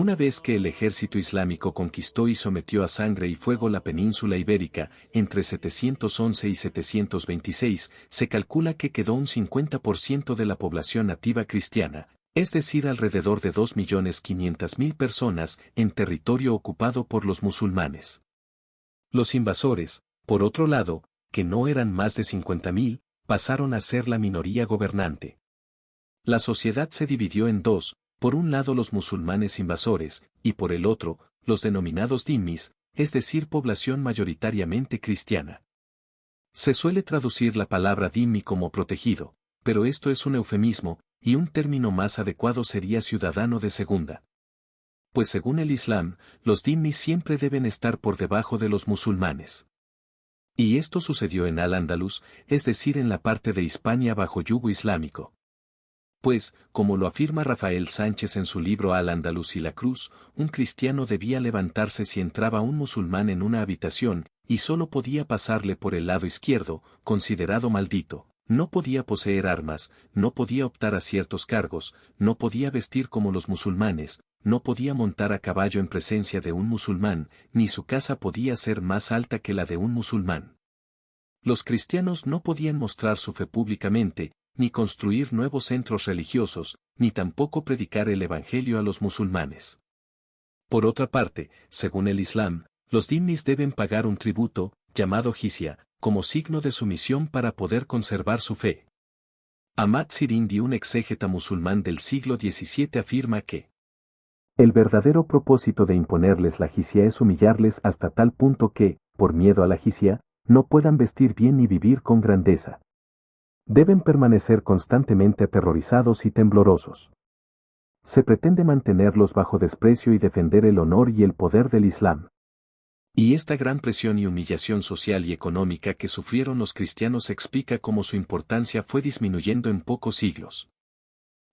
Una vez que el ejército islámico conquistó y sometió a sangre y fuego la península ibérica, entre 711 y 726, se calcula que quedó un 50% de la población nativa cristiana, es decir, alrededor de 2.500.000 personas, en territorio ocupado por los musulmanes. Los invasores, por otro lado, que no eran más de 50.000, pasaron a ser la minoría gobernante. La sociedad se dividió en dos, por un lado los musulmanes invasores, y por el otro, los denominados dhimmis, es decir, población mayoritariamente cristiana. Se suele traducir la palabra dhimmi como protegido, pero esto es un eufemismo, y un término más adecuado sería ciudadano de segunda. Pues según el Islam, los dhimmis siempre deben estar por debajo de los musulmanes. Y esto sucedió en Al-Ándalus, es decir, en la parte de Hispania bajo yugo islámico. Pues, como lo afirma Rafael Sánchez en su libro Al-Ándalus y la Cruz, un cristiano debía levantarse si entraba un musulmán en una habitación, y solo podía pasarle por el lado izquierdo, considerado maldito. No podía poseer armas, no podía optar a ciertos cargos, no podía vestir como los musulmanes, no podía montar a caballo en presencia de un musulmán, ni su casa podía ser más alta que la de un musulmán. Los cristianos no podían mostrar su fe públicamente, ni construir nuevos centros religiosos, ni tampoco predicar el evangelio a los musulmanes. Por otra parte, según el Islam, los dhimmis deben pagar un tributo, llamado jizya, como signo de sumisión para poder conservar su fe. Ahmad Sirindi, un exégeta musulmán del siglo XVII, afirma que el verdadero propósito de imponerles la jizya es humillarles hasta tal punto que, por miedo a la jizya, no puedan vestir bien ni vivir con grandeza. Deben permanecer constantemente aterrorizados y temblorosos. Se pretende mantenerlos bajo desprecio y defender el honor y el poder del Islam. Y esta gran presión y humillación social y económica que sufrieron los cristianos explica cómo su importancia fue disminuyendo en pocos siglos.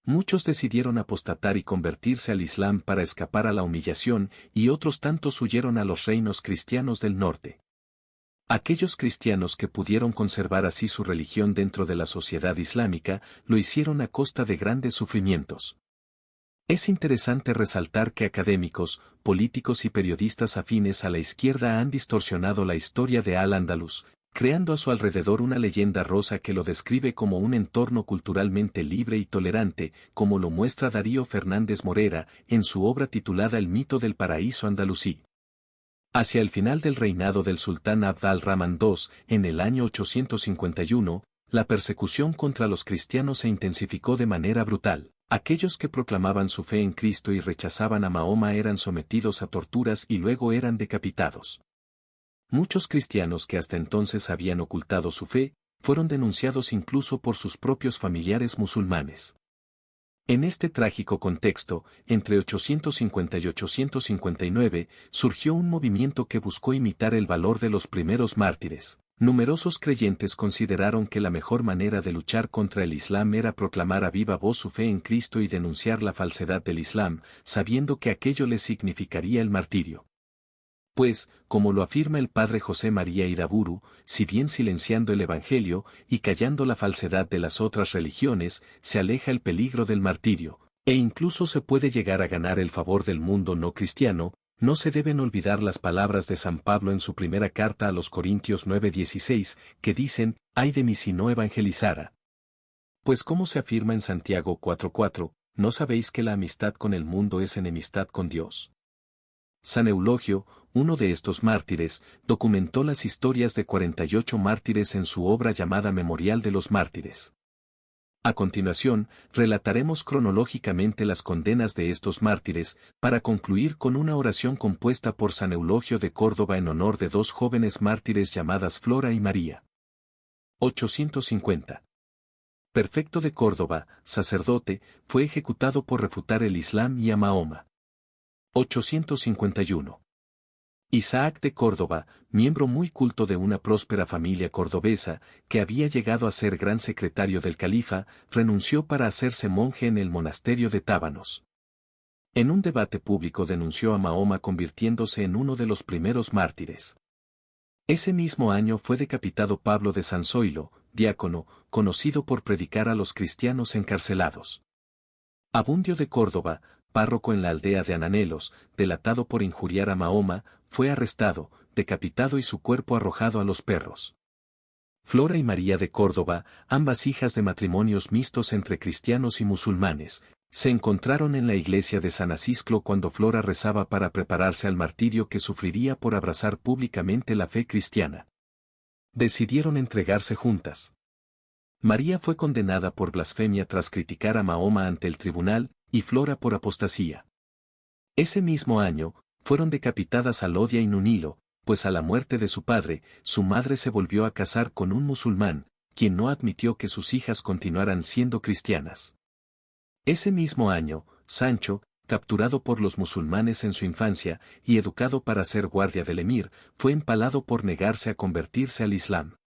Muchos decidieron apostatar y convertirse al Islam para escapar a la humillación, y otros tantos huyeron a los reinos cristianos del norte. Aquellos cristianos que pudieron conservar así su religión dentro de la sociedad islámica, lo hicieron a costa de grandes sufrimientos. Es interesante resaltar que académicos, políticos y periodistas afines a la izquierda han distorsionado la historia de Al-Ándalus, creando a su alrededor una leyenda rosa que lo describe como un entorno culturalmente libre y tolerante, como lo muestra Darío Fernández Morera en su obra titulada El mito del paraíso andalusí. Hacia el final del reinado del sultán Abd al-Rahman II, en el año 851, la persecución contra los cristianos se intensificó de manera brutal. Aquellos que proclamaban su fe en Cristo y rechazaban a Mahoma eran sometidos a torturas y luego eran decapitados. Muchos cristianos que hasta entonces habían ocultado su fe, fueron denunciados incluso por sus propios familiares musulmanes. En este trágico contexto, entre 850 y 859, surgió un movimiento que buscó imitar el valor de los primeros mártires. Numerosos creyentes consideraron que la mejor manera de luchar contra el Islam era proclamar a viva voz su fe en Cristo y denunciar la falsedad del Islam, sabiendo que aquello les significaría el martirio. Pues, como lo afirma el padre José María Iraburu, si bien silenciando el Evangelio y callando la falsedad de las otras religiones, se aleja el peligro del martirio, e incluso se puede llegar a ganar el favor del mundo no cristiano, no se deben olvidar las palabras de San Pablo en su primera carta a los Corintios 9:16, que dicen, «Ay de mí si no evangelizara». Pues como se afirma en Santiago 4:4, ¿no sabéis que la amistad con el mundo es enemistad con Dios? San Eulogio, uno de estos mártires, documentó las historias de 48 mártires en su obra llamada Memorial de los Mártires. A continuación, relataremos cronológicamente las condenas de estos mártires, para concluir con una oración compuesta por San Eulogio de Córdoba en honor de dos jóvenes mártires llamadas Flora y María. 850. Perfecto de Córdoba, sacerdote, fue ejecutado por refutar el Islam y a Mahoma. 851. Isaac de Córdoba, miembro muy culto de una próspera familia cordobesa, que había llegado a ser gran secretario del califa, renunció para hacerse monje en el monasterio de Tábanos. En un debate público denunció a Mahoma convirtiéndose en uno de los primeros mártires. Ese mismo año fue decapitado Pablo de Sanzoilo, diácono, conocido por predicar a los cristianos encarcelados. Abundio de Córdoba, párroco en la aldea de Ananelos, delatado por injuriar a Mahoma, fue arrestado, decapitado y su cuerpo arrojado a los perros. Flora y María de Córdoba, ambas hijas de matrimonios mixtos entre cristianos y musulmanes, se encontraron en la iglesia de San Acisclo cuando Flora rezaba para prepararse al martirio que sufriría por abrazar públicamente la fe cristiana. Decidieron entregarse juntas. María fue condenada por blasfemia tras criticar a Mahoma ante el tribunal, y Flora por apostasía. Ese mismo año, fueron decapitadas Alodia y Nunilo, pues a la muerte de su padre, su madre se volvió a casar con un musulmán, quien no admitió que sus hijas continuaran siendo cristianas. Ese mismo año, Sancho, capturado por los musulmanes en su infancia y educado para ser guardia del emir, fue empalado por negarse a convertirse al Islam.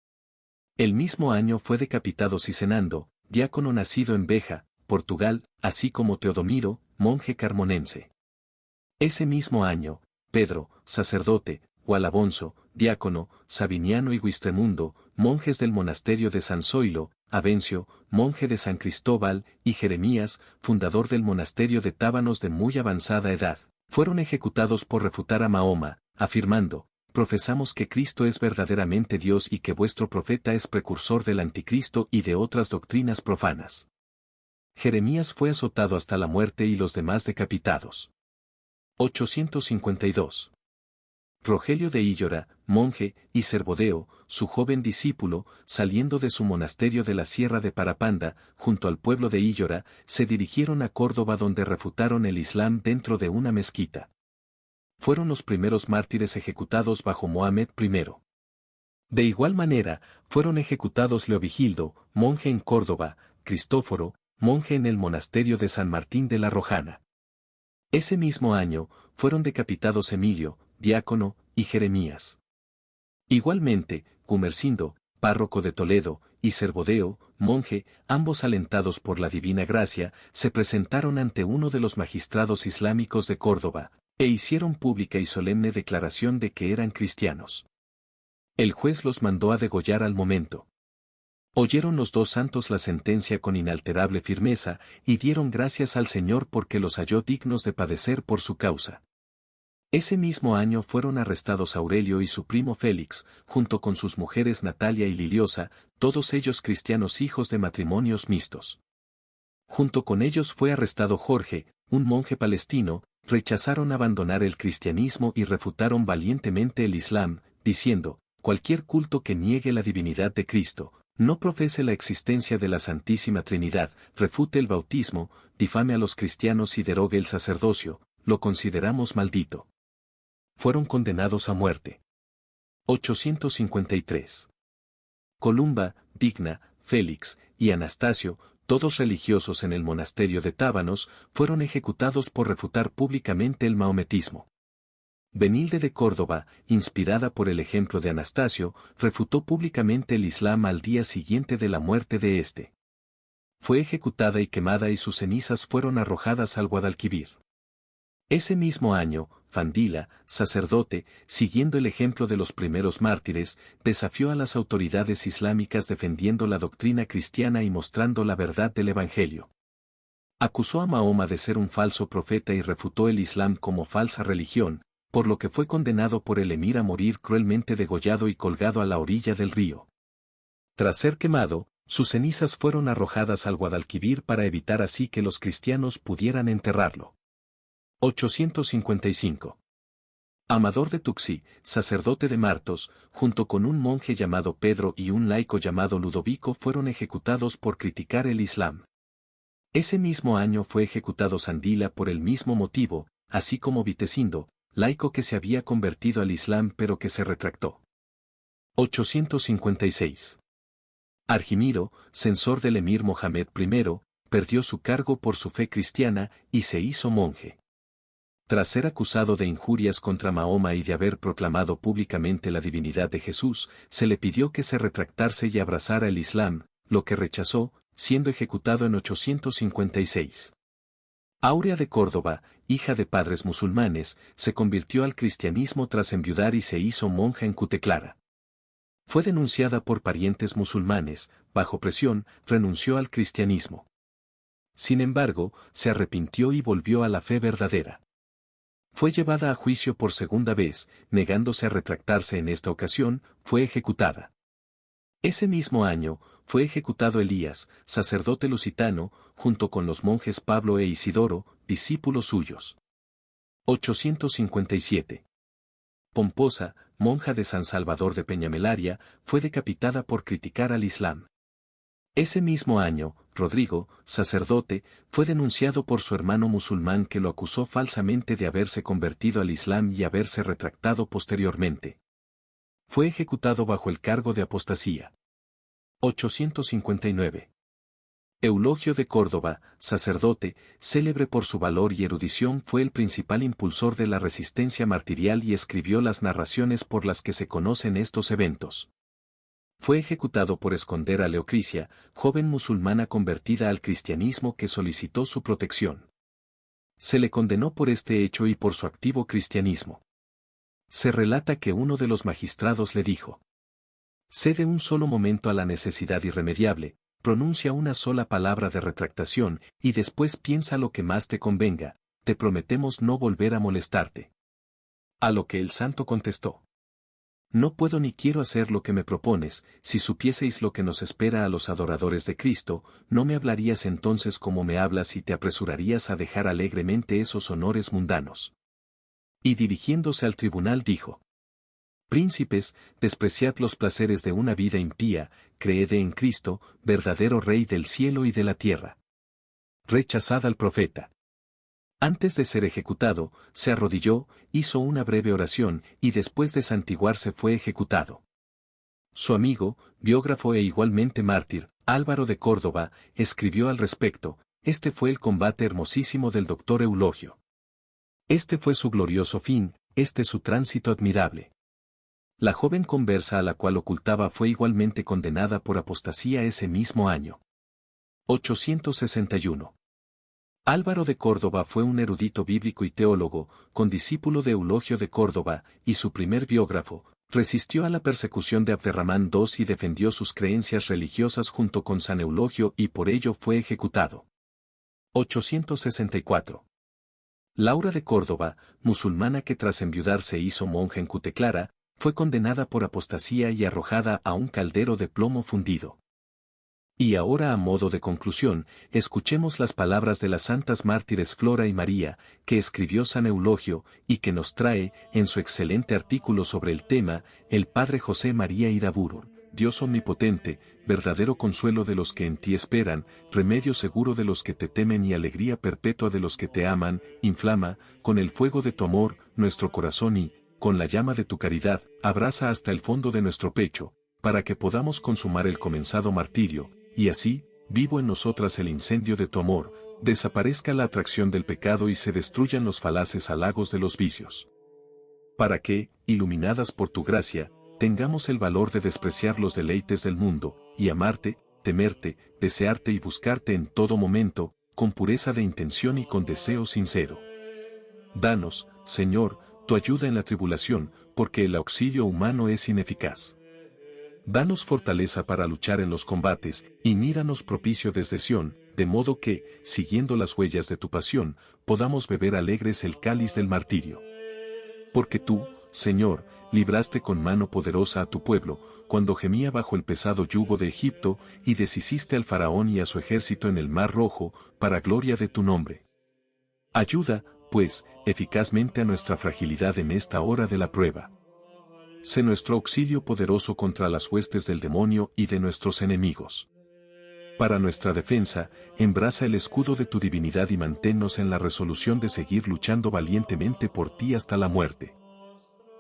El mismo año fue decapitado Cisenando, diácono nacido en Beja, Portugal, así como Teodomiro, monje carmonense. Ese mismo año, Pedro, sacerdote, Gualabonso, diácono, Sabiniano y Guistremundo, monjes del monasterio de San Zoilo, Avencio, monje de San Cristóbal, y Jeremías, fundador del monasterio de Tábanos de muy avanzada edad, fueron ejecutados por refutar a Mahoma, afirmando: profesamos que Cristo es verdaderamente Dios y que vuestro profeta es precursor del anticristo y de otras doctrinas profanas. Jeremías fue azotado hasta la muerte y los demás decapitados. 852. Rogelio de Illora, monje, y Cervodeo, su joven discípulo, saliendo de su monasterio de la Sierra de Parapanda, junto al pueblo de Illora, se dirigieron a Córdoba donde refutaron el Islam dentro de una mezquita. Fueron los primeros mártires ejecutados bajo Mohamed I. De igual manera, fueron ejecutados Leovigildo, monje en Córdoba, Cristóforo, monje en el monasterio de San Martín de la Rojana. Ese mismo año, fueron decapitados Emilio, diácono, y Jeremías. Igualmente, Gumersindo, párroco de Toledo, y Cervodeo, monje, ambos alentados por la divina gracia, se presentaron ante uno de los magistrados islámicos de Córdoba, e hicieron pública y solemne declaración de que eran cristianos. El juez los mandó a degollar al momento. Oyeron los dos santos la sentencia con inalterable firmeza, y dieron gracias al Señor porque los halló dignos de padecer por su causa. Ese mismo año fueron arrestados Aurelio y su primo Félix, junto con sus mujeres Natalia y Liliosa, todos ellos cristianos hijos de matrimonios mixtos. Junto con ellos fue arrestado Jorge, un monje palestino, rechazaron abandonar el cristianismo y refutaron valientemente el Islam, diciendo: cualquier culto que niegue la divinidad de Cristo, no profese la existencia de la Santísima Trinidad, refute el bautismo, difame a los cristianos y derogue el sacerdocio, lo consideramos maldito. Fueron condenados a muerte. 853. Columba, Digna, Félix, y Anastasio, todos religiosos en el monasterio de Tábanos, fueron ejecutados por refutar públicamente el mahometismo. Benilde de Córdoba, inspirada por el ejemplo de Anastasio, refutó públicamente el Islam al día siguiente de la muerte de éste. Fue ejecutada y quemada y sus cenizas fueron arrojadas al Guadalquivir. Ese mismo año, Fandila, sacerdote, siguiendo el ejemplo de los primeros mártires, desafió a las autoridades islámicas defendiendo la doctrina cristiana y mostrando la verdad del Evangelio. Acusó a Mahoma de ser un falso profeta y refutó el Islam como falsa religión, por lo que fue condenado por el emir a morir cruelmente degollado y colgado a la orilla del río. Tras ser quemado, sus cenizas fueron arrojadas al Guadalquivir para evitar así que los cristianos pudieran enterrarlo. 855. Amador de Tuxi, sacerdote de Martos, junto con un monje llamado Pedro y un laico llamado Ludovico fueron ejecutados por criticar el Islam. Ese mismo año fue ejecutado Sandila por el mismo motivo, así como Vitecindo, laico que se había convertido al Islam pero que se retractó. 856. Argimiro, censor del emir Mohamed I, perdió su cargo por su fe cristiana y se hizo monje. Tras ser acusado de injurias contra Mahoma y de haber proclamado públicamente la divinidad de Jesús, se le pidió que se retractase y abrazara el Islam, lo que rechazó, siendo ejecutado en 856. Áurea de Córdoba, hija de padres musulmanes, se convirtió al cristianismo tras enviudar y se hizo monja en Cuteclara. Fue denunciada por parientes musulmanes, bajo presión, renunció al cristianismo. Sin embargo, se arrepintió y volvió a la fe verdadera. Fue llevada a juicio por segunda vez, negándose a retractarse en esta ocasión, fue ejecutada. Ese mismo año, fue ejecutado Elías, sacerdote lusitano, junto con los monjes Pablo e Isidoro, discípulos suyos. 857. Pomposa, monja de San Salvador de Peñamelaria, fue decapitada por criticar al Islam. Ese mismo año, Rodrigo, sacerdote, fue denunciado por su hermano musulmán que lo acusó falsamente de haberse convertido al Islam y haberse retractado posteriormente. Fue ejecutado bajo el cargo de apostasía. 859. Eulogio de Córdoba, sacerdote, célebre por su valor y erudición, fue el principal impulsor de la resistencia martirial y escribió las narraciones por las que se conocen estos eventos. Fue ejecutado por esconder a Leocrisia, joven musulmana convertida al cristianismo que solicitó su protección. Se le condenó por este hecho y por su activo cristianismo. Se relata que uno de los magistrados le dijo: cede un solo momento a la necesidad irremediable, pronuncia una sola palabra de retractación, y después piensa lo que más te convenga, te prometemos no volver a molestarte. A lo que el santo contestó: no puedo ni quiero hacer lo que me propones, si supieseis lo que nos espera a los adoradores de Cristo, no me hablarías entonces como me hablas y te apresurarías a dejar alegremente esos honores mundanos. Y dirigiéndose al tribunal dijo: príncipes, despreciad los placeres de una vida impía, creed en Cristo, verdadero Rey del cielo y de la tierra. Rechazad al profeta. Antes de ser ejecutado, se arrodilló, hizo una breve oración y después de santiguarse fue ejecutado. Su amigo, biógrafo e igualmente mártir, Álvaro de Córdoba, escribió al respecto: este fue el combate hermosísimo del doctor Eulogio. Este fue su glorioso fin, este su tránsito admirable. La joven conversa a la cual ocultaba fue igualmente condenada por apostasía ese mismo año. 861. Álvaro de Córdoba fue un erudito bíblico y teólogo, condiscípulo de Eulogio de Córdoba, y su primer biógrafo. Resistió a la persecución de Abderramán II y defendió sus creencias religiosas junto con San Eulogio y por ello fue ejecutado. 864. Laura de Córdoba, musulmana que tras enviudar se hizo monja en Cuteclara, fue condenada por apostasía y arrojada a un caldero de plomo fundido. Y ahora, a modo de conclusión, escuchemos las palabras de las santas mártires Flora y María, que escribió San Eulogio, y que nos trae, en su excelente artículo sobre el tema, el padre José María Iraburu: Dios omnipotente, verdadero consuelo de los que en ti esperan, remedio seguro de los que te temen y alegría perpetua de los que te aman, inflama, con el fuego de tu amor, nuestro corazón y, con la llama de tu caridad, abraza hasta el fondo de nuestro pecho, para que podamos consumar el comenzado martirio, y así, vivo en nosotras el incendio de tu amor, desaparezca la atracción del pecado y se destruyan los falaces halagos de los vicios. Para que, iluminadas por tu gracia, tengamos el valor de despreciar los deleites del mundo, y amarte, temerte, desearte y buscarte en todo momento, con pureza de intención y con deseo sincero. Danos, Señor, tu ayuda en la tribulación, porque el auxilio humano es ineficaz. Danos fortaleza para luchar en los combates, y míranos propicio desde Sión, de modo que, siguiendo las huellas de tu pasión, podamos beber alegres el cáliz del martirio. Porque tú, Señor, libraste con mano poderosa a tu pueblo, cuando gemía bajo el pesado yugo de Egipto, y deshiciste al faraón y a su ejército en el mar rojo, para gloria de tu nombre. Ayuda, pues, eficazmente a nuestra fragilidad en esta hora de la prueba. Sé nuestro auxilio poderoso contra las huestes del demonio y de nuestros enemigos. Para nuestra defensa, embraza el escudo de tu divinidad y manténnos en la resolución de seguir luchando valientemente por ti hasta la muerte.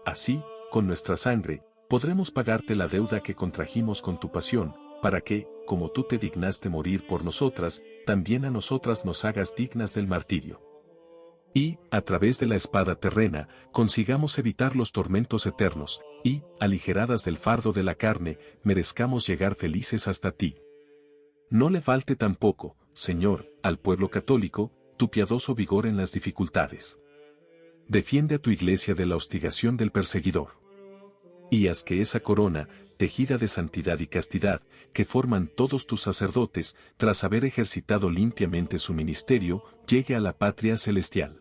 Así, con nuestra sangre, podremos pagarte la deuda que contrajimos con tu pasión, para que, como tú te dignaste morir por nosotras, también a nosotras nos hagas dignas del martirio. Y, a través de la espada terrena, consigamos evitar los tormentos eternos, y, aligeradas del fardo de la carne, merezcamos llegar felices hasta ti. No le falte tampoco, Señor, al pueblo católico, tu piadoso vigor en las dificultades. Defiende a tu iglesia de la hostigación del perseguidor. Y haz que esa corona, tejida de santidad y castidad, que forman todos tus sacerdotes, tras haber ejercitado limpiamente su ministerio, llegue a la patria celestial.